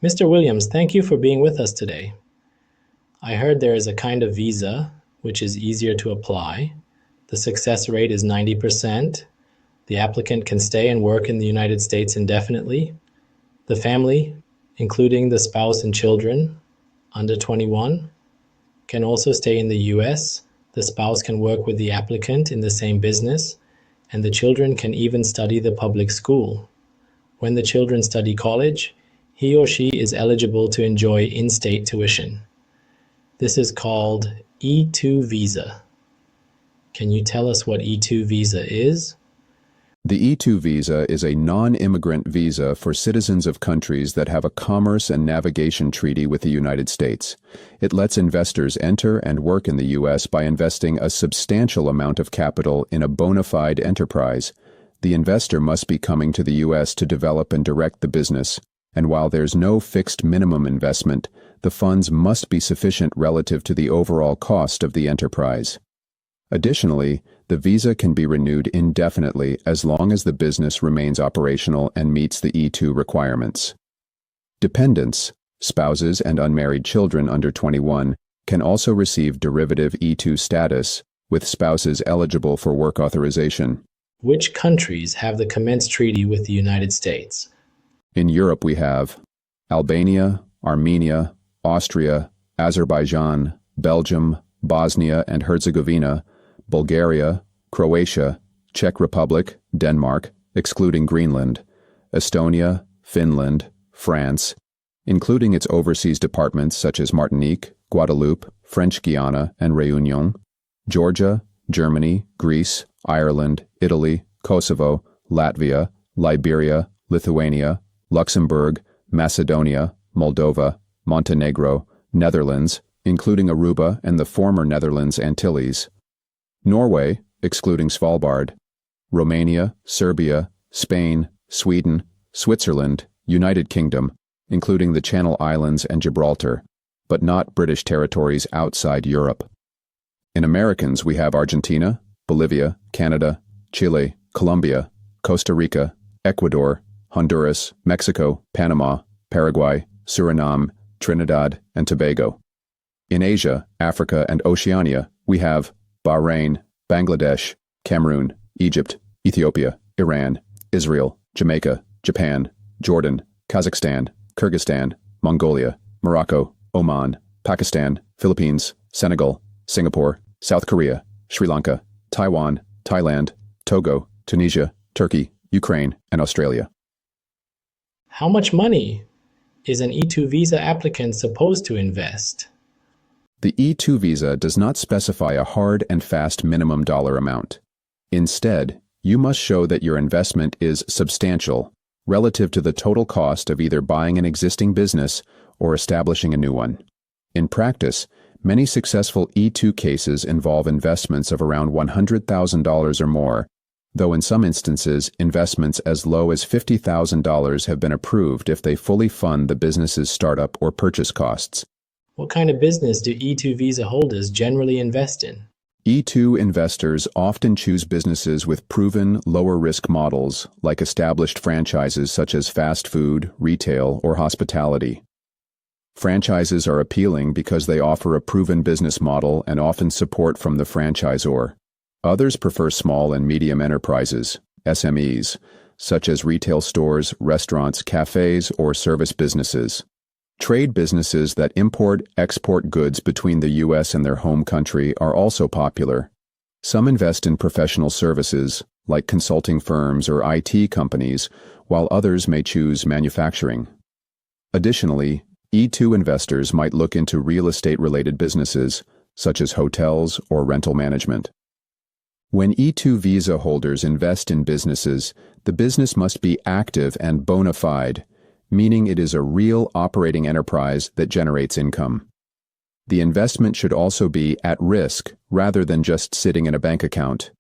Mr. Williams, thank you for being with us today. I heard there is a kind of visa which is easier to apply. The success rate is 90%. The applicant can stay and work in the United States indefinitely. The family, including the spouse and children under 21, can also stay in the US. The spouse can work with the applicant in the same business, and the children can even study the public school. When the children study college, he or she is eligible to enjoy in-state tuition. This is called E-2 visa. Can you tell us what E-2 visa is? The E-2 visa is a non-immigrant visa for citizens of countries that have a commerce and navigation treaty with the United States. It lets investors enter and work in the U.S. by investing a substantial amount of capital in a bona fide enterprise. The investor must be coming to the U.S. to develop and direct the business, and while there's no fixed minimum investment, the funds must be sufficient relative to the overall cost of the enterprise. Additionally, the visa can be renewed indefinitely as long as the business remains operational and meets the E-2 requirements. Dependents, spouses and unmarried children under 21, can also receive derivative E-2 status, with spouses eligible for work authorization. Which countries have the commenced treaty with the United States? In Europe we have Albania, Armenia, Austria, Azerbaijan, Belgium, Bosnia and Herzegovina, Bulgaria, Croatia, Czech Republic, Denmark, excluding Greenland, Estonia, Finland, France, including its overseas departments such as Martinique, Guadeloupe, French Guiana, and Réunion, Georgia, Germany, Greece, Ireland, Italy, Kosovo, Latvia, Liberia, Lithuania, Luxembourg, Macedonia, Moldova, Montenegro, Netherlands, including Aruba and the former Netherlands Antilles, Norway, excluding Svalbard, Romania, Serbia, Spain, Sweden, Switzerland, United Kingdom, including the Channel Islands and Gibraltar, but not British territories outside Europe. In Americans we have Argentina, Bolivia, Canada, Chile, Colombia, Costa Rica, Ecuador, Honduras, Mexico, Panama, Paraguay, Suriname, Trinidad, and Tobago. In Asia, Africa, and Oceania, we have Bahrain, Bangladesh, Cameroon, Egypt, Ethiopia, Iran, Israel, Jamaica, Japan, Jordan, Kazakhstan, Kyrgyzstan, Mongolia, Morocco, Oman, Pakistan, Philippines, Senegal, Singapore, South Korea, Sri Lanka, Taiwan, Thailand, Togo, Tunisia, Turkey, Ukraine, and Australia. How much money is an E-2 visa applicant supposed to invest? The E-2 visa does not specify a hard and fast minimum dollar amount. Instead, you must show that your investment is substantial relative to the total cost of either buying an existing business or establishing a new one. In practice, many successful E-2 cases involve investments of around $100,000 or more, though in some instances, investments as low as $50,000 have been approved if they fully fund the business's startup or purchase costs. What kind of business do E-2 visa holders generally invest in? E-2 investors often choose businesses with proven, lower-risk models, like established franchises such as fast food, retail, or hospitality. Franchises are appealing because they offer a proven business model and often support from the franchisor. Others prefer small and medium enterprises, SMEs, such as retail stores, restaurants, cafes, or service businesses. Trade businesses that import-export goods between the U.S. and their home country are also popular. Some invest in professional services, like consulting firms or IT companies, while others may choose manufacturing. Additionally, E-2 investors might look into real estate-related businesses, such as hotels or rental management. When E-2 visa holders invest in businesses, the business must be active and bona fide, meaning it is a real operating enterprise that generates income. The investment should also be at risk rather than just sitting in a bank account,